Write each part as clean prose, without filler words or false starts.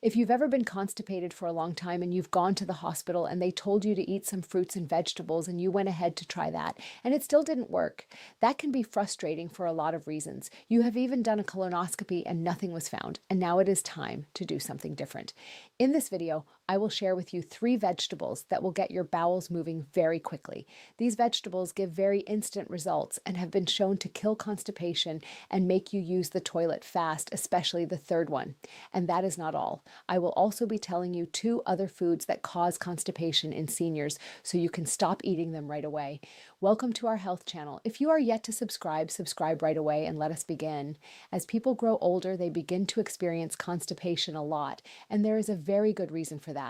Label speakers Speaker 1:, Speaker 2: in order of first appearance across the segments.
Speaker 1: If you've ever been constipated for a long time and you've gone to the hospital and they told you to eat some fruits and vegetables and you went ahead to try that and it still didn't work, that can be frustrating for a lot of reasons. You have even done a colonoscopy and nothing was found, and now it is time to do something different. In this video, I will share with you 3 vegetables that will get your bowels moving very quickly. These vegetables give very instant results and have been shown to kill constipation and make you use the toilet fast, especially the third one. And that is not all. I will also be telling you 2 other foods that cause constipation in seniors so you can stop eating them right away. Welcome to our health channel. If you are yet to subscribe, subscribe right away and let us begin. As people grow older, they begin to experience constipation a lot, and there is a very good reason for that.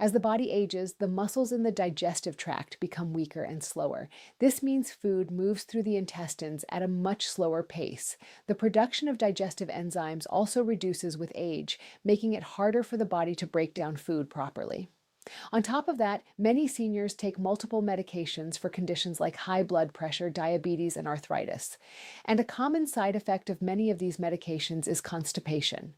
Speaker 1: As the body ages, the muscles in the digestive tract become weaker and slower. This means food moves through the intestines at a much slower pace. The production of digestive enzymes also reduces with age, making it harder for the body to break down food properly. On top of that, many seniors take multiple medications for conditions like high blood pressure, diabetes, and arthritis. And a common side effect of many of these medications is constipation.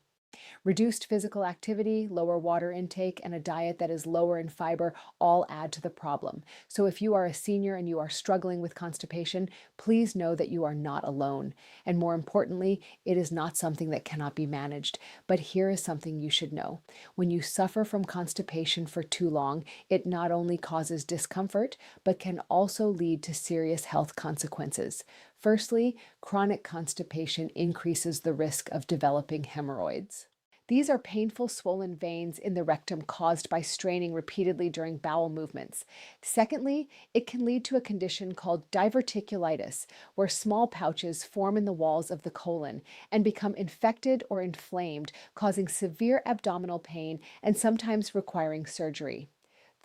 Speaker 1: Reduced physical activity, lower water intake, and a diet that is lower in fiber all add to the problem. So if you are a senior and you are struggling with constipation, please know that you are not alone. And more importantly, it is not something that cannot be managed. But here is something you should know. When you suffer from constipation for too long, it not only causes discomfort, but can also lead to serious health consequences. Firstly, chronic constipation increases the risk of developing hemorrhoids. These are painful swollen veins in the rectum caused by straining repeatedly during bowel movements. Secondly, it can lead to a condition called diverticulitis, where small pouches form in the walls of the colon and become infected or inflamed, causing severe abdominal pain and sometimes requiring surgery.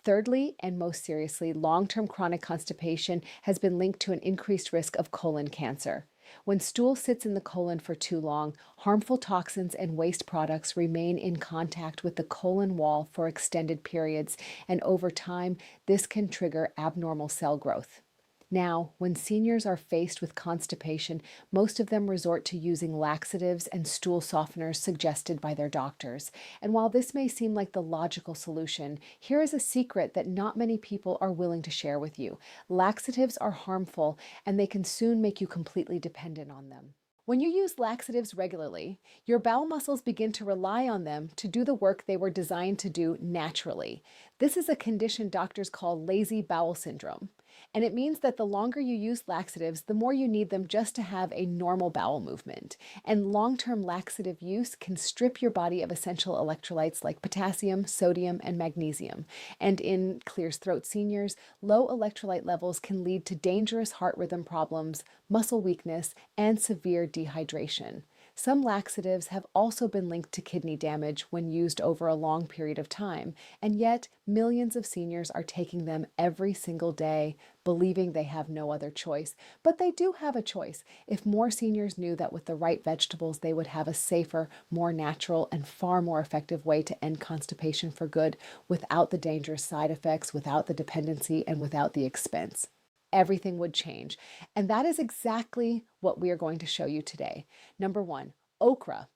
Speaker 1: Thirdly, and most seriously, long-term chronic constipation has been linked to an increased risk of colon cancer. When stool sits in the colon for too long, harmful toxins and waste products remain in contact with the colon wall for extended periods, and over time, this can trigger abnormal cell growth. Now, when seniors are faced with constipation, most of them resort to using laxatives and stool softeners suggested by their doctors. And while this may seem like the logical solution, here is a secret that not many people are willing to share with you. Laxatives are harmful, and they can soon make you completely dependent on them. When you use laxatives regularly, your bowel muscles begin to rely on them to do the work they were designed to do naturally. This is a condition doctors call lazy bowel syndrome. And it means that the longer you use laxatives, the more you need them just to have a normal bowel movement. And long-term laxative use can strip your body of essential electrolytes like potassium, sodium, and magnesium. And in clear throat seniors, low electrolyte levels can lead to dangerous heart rhythm problems, muscle weakness, and severe dehydration. Some laxatives have also been linked to kidney damage when used over a long period of time, and yet millions of seniors are taking them every single day, believing they have no other choice. But they do have a choice. If more seniors knew that with the right vegetables, they would have a safer, more natural, and far more effective way to end constipation for good without the dangerous side effects, without the dependency, and without the expense. Everything would change. And that is exactly what we are going to show you today. Number 1, okra.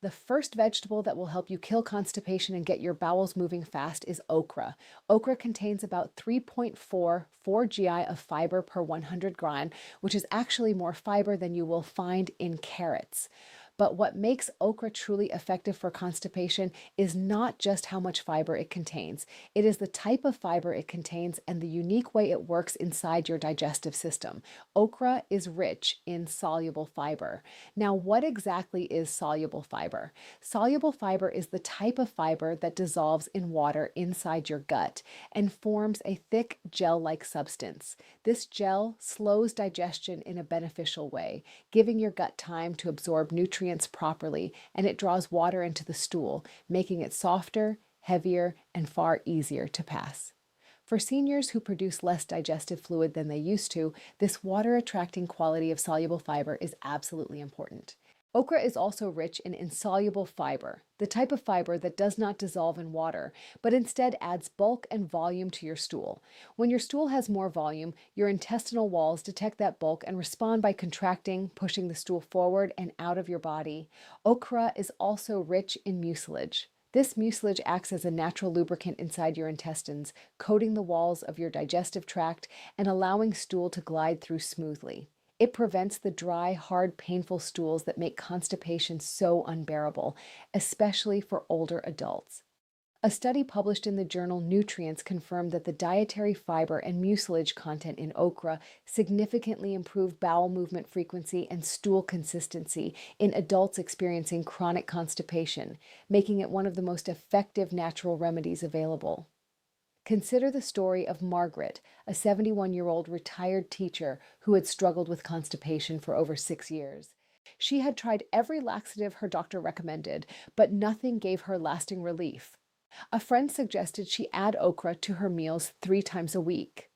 Speaker 1: The first vegetable that will help you kill constipation and get your bowels moving fast is okra. Okra contains about 3.44 GI of fiber per 100 gram, which is actually more fiber than you will find in carrots. But what makes okra truly effective for constipation is not just how much fiber it contains. It is the type of fiber it contains and the unique way it works inside your digestive system. Okra is rich in soluble fiber. Now, what exactly is soluble fiber? Soluble fiber is the type of fiber that dissolves in water inside your gut and forms a thick gel-like substance. This gel slows digestion in a beneficial way, giving your gut time to absorb nutrients properly, and it draws water into the stool, making it softer, heavier, and far easier to pass. For seniors who produce less digestive fluid than they used to, this water-attracting quality of soluble fiber is absolutely important. Okra is also rich in insoluble fiber, the type of fiber that does not dissolve in water, but instead adds bulk and volume to your stool. When your stool has more volume, your intestinal walls detect that bulk and respond by contracting, pushing the stool forward and out of your body. Okra is also rich in mucilage. This mucilage acts as a natural lubricant inside your intestines, coating the walls of your digestive tract and allowing stool to glide through smoothly. It prevents the dry, hard, painful stools that make constipation so unbearable, especially for older adults. A study published in the journal Nutrients confirmed that the dietary fiber and mucilage content in okra significantly improved bowel movement frequency and stool consistency in adults experiencing chronic constipation, making it one of the most effective natural remedies available. Consider the story of Margaret, a 71-year-old retired teacher who had struggled with constipation for over 6 years. She had tried every laxative her doctor recommended, but nothing gave her lasting relief. A friend suggested she add okra to her meals 3 times a week.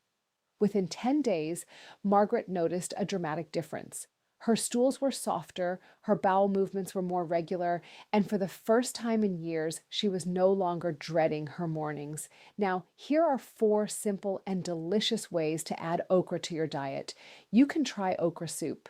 Speaker 1: Within 10 days, Margaret noticed a dramatic difference. Her stools were softer, her bowel movements were more regular, and for the first time in years, she was no longer dreading her mornings. Now, here are 4 simple and delicious ways to add okra to your diet. You can try okra soup.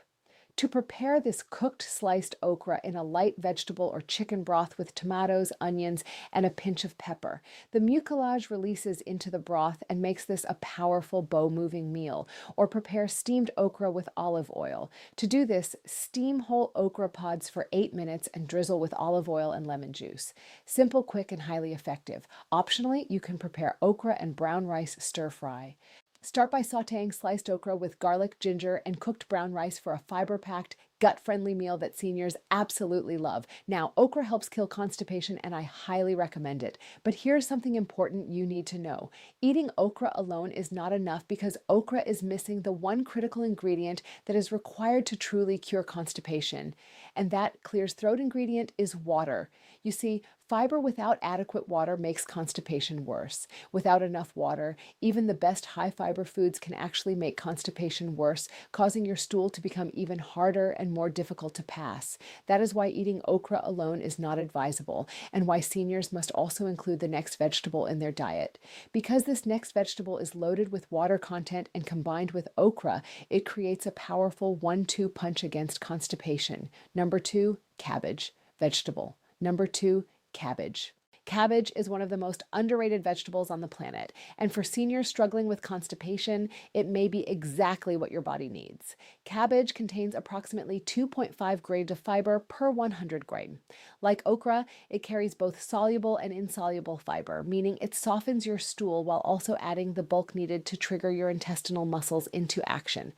Speaker 1: To prepare this cooked sliced okra in a light vegetable or chicken broth with tomatoes, onions, and a pinch of pepper. The mucilage releases into the broth and makes this a powerful bow-moving meal. Or prepare steamed okra with olive oil. To do this, steam whole okra pods for 8 minutes and drizzle with olive oil and lemon juice. Simple, quick, and highly effective. Optionally, you can prepare okra and brown rice stir fry. Start by sautéing sliced okra with garlic, ginger, and cooked brown rice for a fiber-packed, gut-friendly meal that seniors absolutely love. Now, okra helps kill constipation, and I highly recommend it. But here's something important you need to know. Eating okra alone is not enough because okra is missing the one critical ingredient that is required to truly cure constipation. And that clears throat ingredient is water. You see, fiber without adequate water makes constipation worse. Without enough water, even the best high-fiber foods can actually make constipation worse, causing your stool to become even harder and more difficult to pass. That is why eating okra alone is not advisable, and why seniors must also include the next vegetable in their diet. Because this next vegetable is loaded with water content and combined with okra, it creates a powerful 1-2 punch against constipation. Number 2, cabbage, vegetable. Number 2, cabbage. Cabbage is one of the most underrated vegetables on the planet, and for seniors struggling with constipation, it may be exactly what your body needs. Cabbage contains approximately 2.5 grams of fiber per 100 grams. Like okra, it carries both soluble and insoluble fiber, meaning it softens your stool while also adding the bulk needed to trigger your intestinal muscles into action.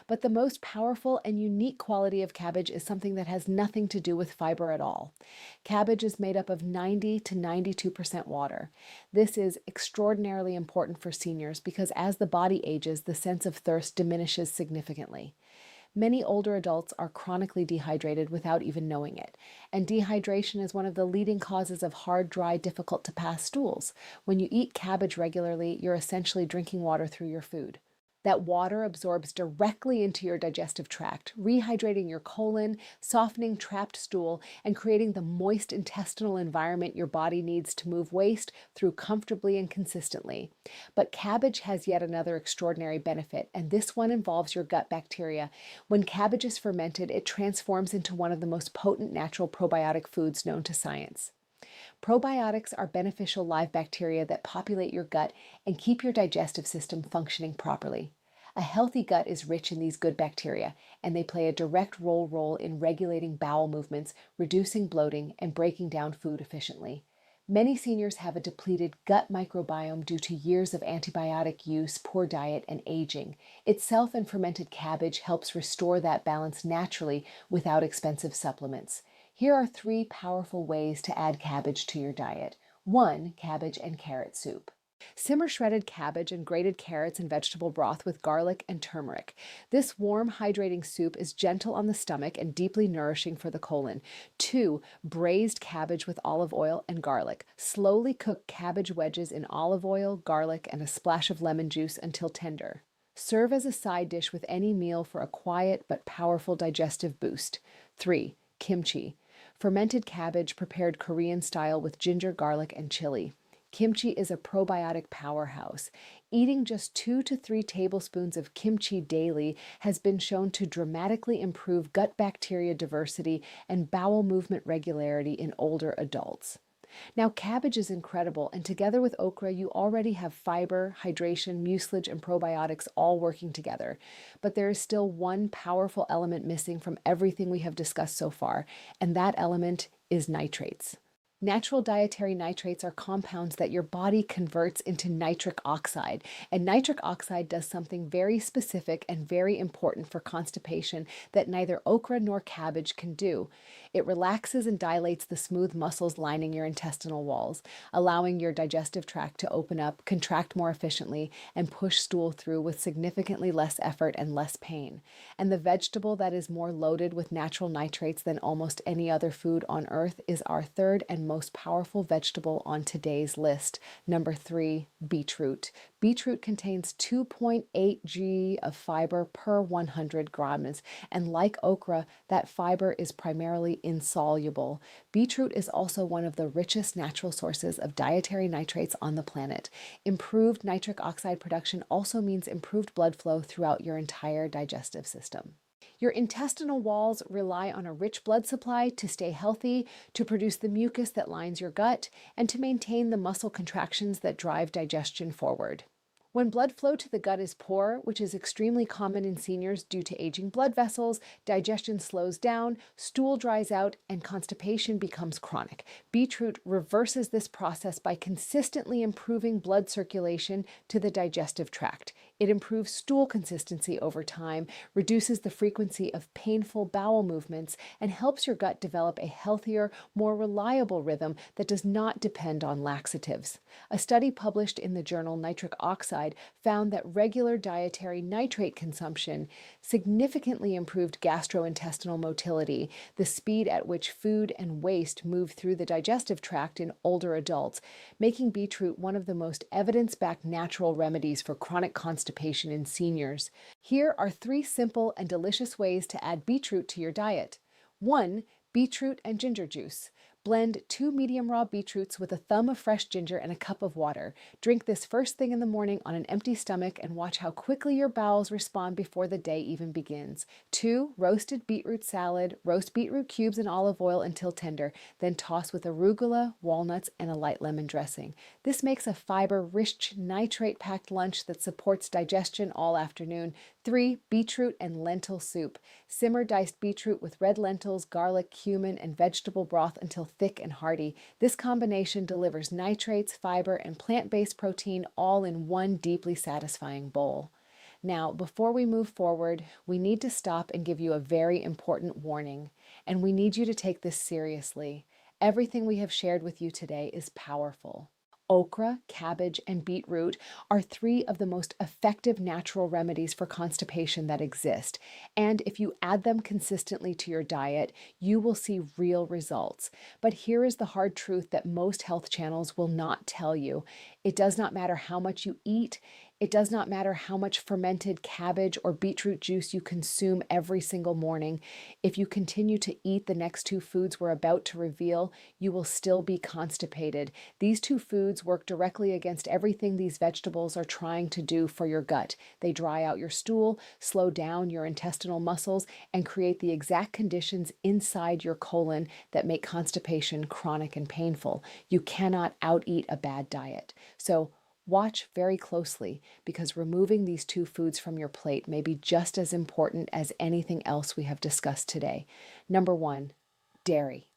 Speaker 1: But the most powerful and unique quality of cabbage is something that has nothing to do with fiber at all. Cabbage is made up of 90 to 92% water. This is extraordinarily important for seniors because as the body ages, the sense of thirst diminishes significantly. Many older adults are chronically dehydrated without even knowing it, and dehydration is one of the leading causes of hard, dry, difficult to pass stools. When you eat cabbage regularly, you're essentially drinking water through your food. That water absorbs directly into your digestive tract, rehydrating your colon, softening trapped stool, and creating the moist intestinal environment your body needs to move waste through comfortably and consistently. But cabbage has yet another extraordinary benefit, and this one involves your gut bacteria. When cabbage is fermented, it transforms into one of the most potent natural probiotic foods known to science. Probiotics are beneficial live bacteria that populate your gut and keep your digestive system functioning properly. A healthy gut is rich in these good bacteria, and they play a direct role in regulating bowel movements, reducing bloating, and breaking down food efficiently. Many seniors have a depleted gut microbiome due to years of antibiotic use, poor diet, and aging. Itself and fermented cabbage helps restore that balance naturally without expensive supplements. Here are 3 powerful ways to add cabbage to your diet. 1. Cabbage and carrot soup. Simmer shredded cabbage and grated carrots in vegetable broth with garlic and turmeric. This warm, hydrating soup is gentle on the stomach and deeply nourishing for the colon. 2. Braised cabbage with olive oil and garlic. Slowly cook cabbage wedges in olive oil, garlic, and a splash of lemon juice until tender. Serve as a side dish with any meal for a quiet but powerful digestive boost. 3. Kimchi. Fermented cabbage prepared Korean style with ginger, garlic, and chili. Kimchi is a probiotic powerhouse. Eating just 2 to 3 tablespoons of kimchi daily has been shown to dramatically improve gut bacteria diversity and bowel movement regularity in older adults. Now, cabbage is incredible, and together with okra, you already have fiber, hydration, mucilage, and probiotics all working together. But there is still one powerful element missing from everything we have discussed so far, and that element is nitrates. Natural dietary nitrates are compounds that your body converts into nitric oxide. And nitric oxide does something very specific and very important for constipation that neither okra nor cabbage can do. It relaxes and dilates the smooth muscles lining your intestinal walls, allowing your digestive tract to open up, contract more efficiently, and push stool through with significantly less effort and less pain. And the vegetable that is more loaded with natural nitrates than almost any other food on earth is our third and most powerful vegetable on today's list. Number 3, beetroot. Beetroot contains 2.8 g of fiber per 100 grams, and like okra, that fiber is primarily insoluble. Beetroot is also one of the richest natural sources of dietary nitrates on the planet. Improved nitric oxide production also means improved blood flow throughout your entire digestive system. Your intestinal walls rely on a rich blood supply to stay healthy, to produce the mucus that lines your gut, and to maintain the muscle contractions that drive digestion forward. When blood flow to the gut is poor, which is extremely common in seniors due to aging blood vessels, digestion slows down, stool dries out, and constipation becomes chronic. Beetroot reverses this process by consistently improving blood circulation to the digestive tract. It improves stool consistency over time, reduces the frequency of painful bowel movements, and helps your gut develop a healthier, more reliable rhythm that does not depend on laxatives. A study published in the journal Nitric Oxide found that regular dietary nitrate consumption significantly improved gastrointestinal motility, the speed at which food and waste move through the digestive tract in older adults, making beetroot one of the most evidence-backed natural remedies for chronic constipation in seniors. Here are 3 simple and delicious ways to add beetroot to your diet. 1. Beetroot and ginger juice. Blend 2 medium raw beetroots with a thumb of fresh ginger and a cup of water. Drink this first thing in the morning on an empty stomach and watch how quickly your bowels respond before the day even begins. 2. Roasted beetroot salad. Roast beetroot cubes in olive oil until tender, then toss with arugula, walnuts, and a light lemon dressing. This makes a fiber-rich, nitrate-packed lunch that supports digestion all afternoon. 3. Beetroot and lentil soup. Simmer diced beetroot with red lentils, garlic, cumin, and vegetable broth until thick and hearty. This combination delivers nitrates, fiber, and plant-based protein all in one deeply satisfying bowl. Now, before we move forward, we need to stop and give you a very important warning, and we need you to take this seriously. Everything we have shared with you today is powerful. Okra, cabbage, and beetroot are 3 of the most effective natural remedies for constipation that exist. And if you add them consistently to your diet, you will see real results. But here is the hard truth that most health channels will not tell you. It does not matter how much you eat. It does not matter how much fermented cabbage or beetroot juice you consume every single morning. If you continue to eat the next 2 foods we're about to reveal, you will still be constipated. These 2 foods work directly against everything these vegetables are trying to do for your gut. They dry out your stool, slow down your intestinal muscles, and create the exact conditions inside your colon that make constipation chronic and painful. You cannot out-eat a bad diet. So, watch very closely, because removing these 2 foods from your plate may be just as important as anything else we have discussed today. Number 1, dairy.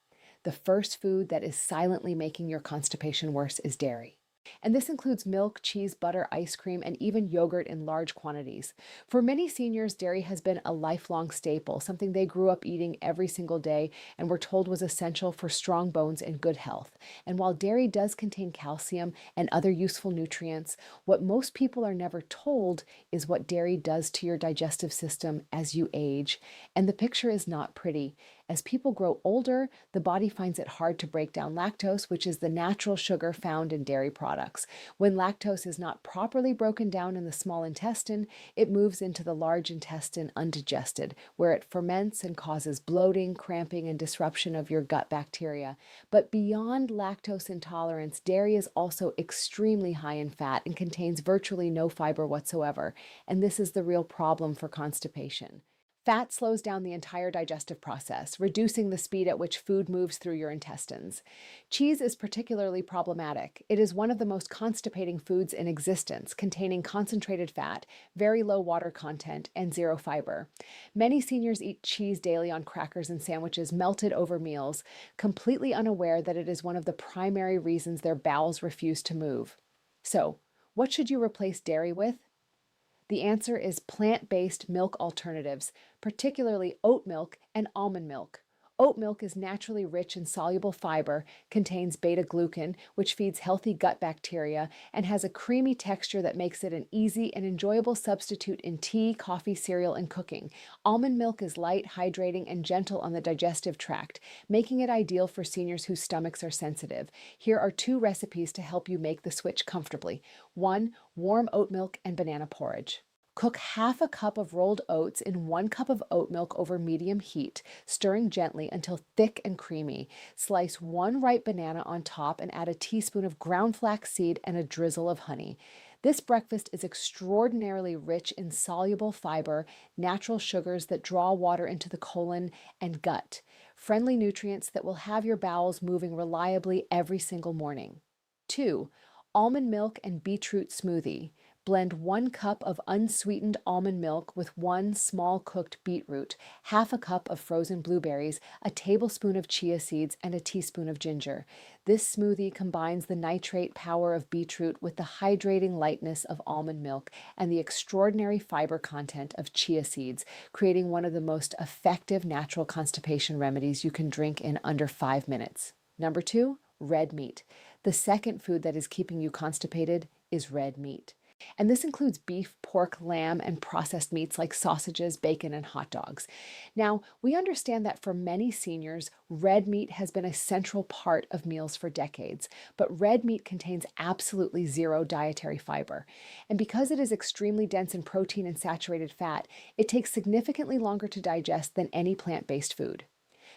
Speaker 1: The first food that is silently making your constipation worse is dairy. And this includes milk, cheese, butter, ice cream, and even yogurt in large quantities. For many seniors, dairy has been a lifelong staple, something they grew up eating every single day and were told was essential for strong bones and good health. And while dairy does contain calcium and other useful nutrients, what most people are never told is what dairy does to your digestive system as you age. And the picture is not pretty. As people grow older, the body finds it hard to break down lactose, which is the natural sugar found in dairy products. When lactose is not properly broken down in the small intestine, it moves into the large intestine undigested, where it ferments and causes bloating, cramping, and disruption of your gut bacteria. But beyond lactose intolerance, dairy is also extremely high in fat and contains virtually no fiber whatsoever. And this is the real problem for constipation. Fat slows down the entire digestive process, reducing the speed at which food moves through your intestines. Cheese is particularly problematic. It is one of the most constipating foods in existence, containing concentrated fat, very low water content, and zero fiber. Many seniors eat cheese daily on crackers and sandwiches melted over meals, completely unaware that it is one of the primary reasons their bowels refuse to move. So, what should you replace dairy with? The answer is plant-based milk alternatives, particularly oat milk and almond milk. Oat milk is naturally rich in soluble fiber, contains beta-glucan, which feeds healthy gut bacteria, and has a creamy texture that makes it an easy and enjoyable substitute in tea, coffee, cereal, and cooking. Almond milk is light, hydrating, and gentle on the digestive tract, making it ideal for seniors whose stomachs are sensitive. Here are 2 recipes to help you make the switch comfortably. 1. Warm oat milk and banana porridge. Cook half a cup of rolled oats in 1 cup of oat milk over medium heat, stirring gently until thick and creamy. Slice 1 ripe banana on top and add a teaspoon of ground flax seed and a drizzle of honey. This breakfast is extraordinarily rich in soluble fiber, natural sugars that draw water into the colon and gut, friendly nutrients that will have your bowels moving reliably every single morning. 2. Almond milk and beetroot smoothie. Blend 1 cup of unsweetened almond milk with 1 small cooked beetroot, half a cup of frozen blueberries, a tablespoon of chia seeds, and a teaspoon of ginger. This smoothie combines the nitrate power of beetroot with the hydrating lightness of almond milk and the extraordinary fiber content of chia seeds, creating one of the most effective natural constipation remedies you can drink in under 5 minutes. Number 2, red meat. The second food that is keeping you constipated is red meat. And this includes beef, pork, lamb, and processed meats like sausages, bacon, and hot dogs. Now, we understand that for many seniors, red meat has been a central part of meals for decades, but red meat contains absolutely zero dietary fiber. And because it is extremely dense in protein and saturated fat, it takes significantly longer to digest than any plant-based food.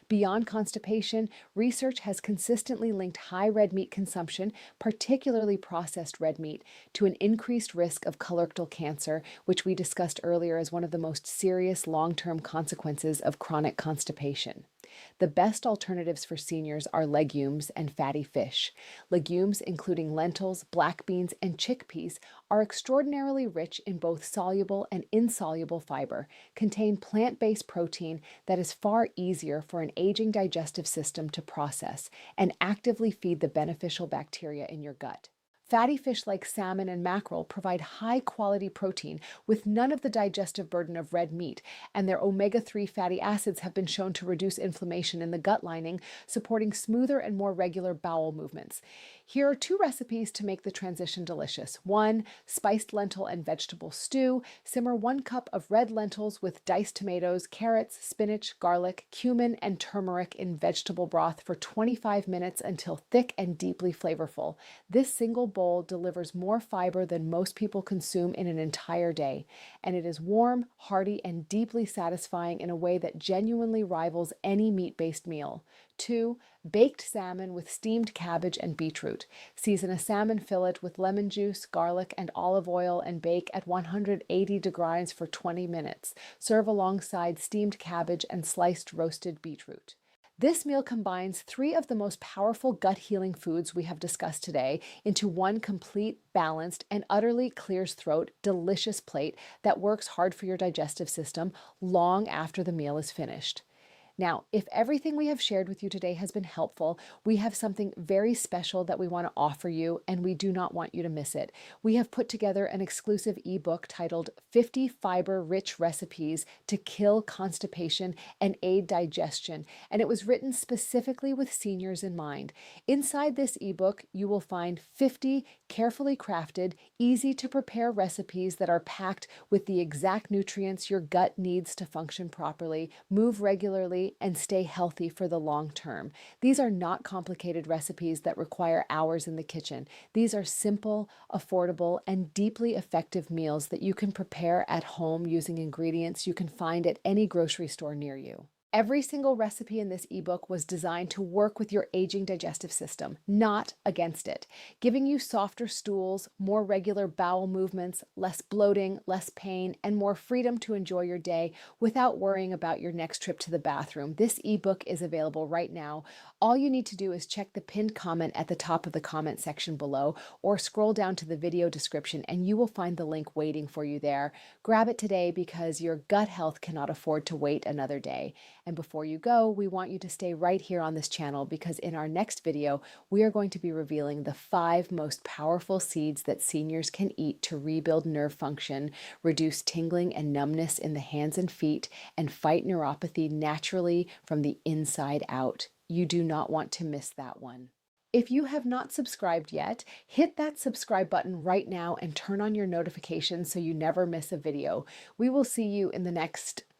Speaker 1: Beyond constipation, research has consistently linked high red meat consumption, particularly processed red meat, to an increased risk of colorectal cancer, which we discussed earlier as one of the most serious long-term consequences of chronic constipation. The best alternatives for seniors are legumes and fatty fish. Legumes, including lentils, black beans, and chickpeas, are extraordinarily rich in both soluble and insoluble fiber, contain plant-based protein that is far easier for an aging digestive system to process, and actively feed the beneficial bacteria in your gut. Fatty fish like salmon and mackerel provide high-quality protein with none of the digestive burden of red meat, and their omega-3 fatty acids have been shown to reduce inflammation in the gut lining, supporting smoother and more regular bowel movements. Here are 2 recipes to make the transition delicious. 1. Spiced lentil and vegetable stew. Simmer 1 cup of red lentils with diced tomatoes, carrots, spinach, garlic, cumin, and turmeric in vegetable broth for 25 minutes until thick and deeply flavorful. This single bowl delivers more fiber than most people consume in an entire day, and it is warm, hearty, and deeply satisfying in a way that genuinely rivals any meat-based meal. 2. Baked salmon with steamed cabbage and beetroot. Season a salmon fillet with lemon juice, garlic, and olive oil and bake at 180 degrees for 20 minutes. Serve alongside steamed cabbage and sliced roasted beetroot. This meal combines 3 of the most powerful gut-healing foods we have discussed today into one complete, balanced, and utterly clears throat, delicious plate that works hard for your digestive system long after the meal is finished. Now, if everything we have shared with you today has been helpful, we have something very special that we want to offer you, and we do not want you to miss it. We have put together an exclusive ebook titled 50 Fiber-Rich Recipes to Kill Constipation and Aid Digestion, and it was written specifically with seniors in mind. Inside this ebook, you will find 50 carefully crafted, easy-to-prepare recipes that are packed with the exact nutrients your gut needs to function properly, move regularly, and stay healthy for the long term. These are not complicated recipes that require hours in the kitchen. These are simple, affordable, and deeply effective meals that you can prepare at home using ingredients you can find at any grocery store near you. Every single recipe in this ebook was designed to work with your aging digestive system, not against it, giving you softer stools, more regular bowel movements, less bloating, less pain, and more freedom to enjoy your day without worrying about your next trip to the bathroom. This ebook is available right now. All you need to do is check the pinned comment at the top of the comment section below or scroll down to the video description and you will find the link waiting for you there. Grab it today because your gut health cannot afford to wait another day. And before you go, we want you to stay right here on this channel because in our next video, we are going to be revealing the 5 most powerful seeds that seniors can eat to rebuild nerve function, reduce tingling and numbness in the hands and feet, and fight neuropathy naturally from the inside out. You do not want to miss that one. If you have not subscribed yet, hit that subscribe button right now and turn on your notifications so you never miss a video. We will see you in the next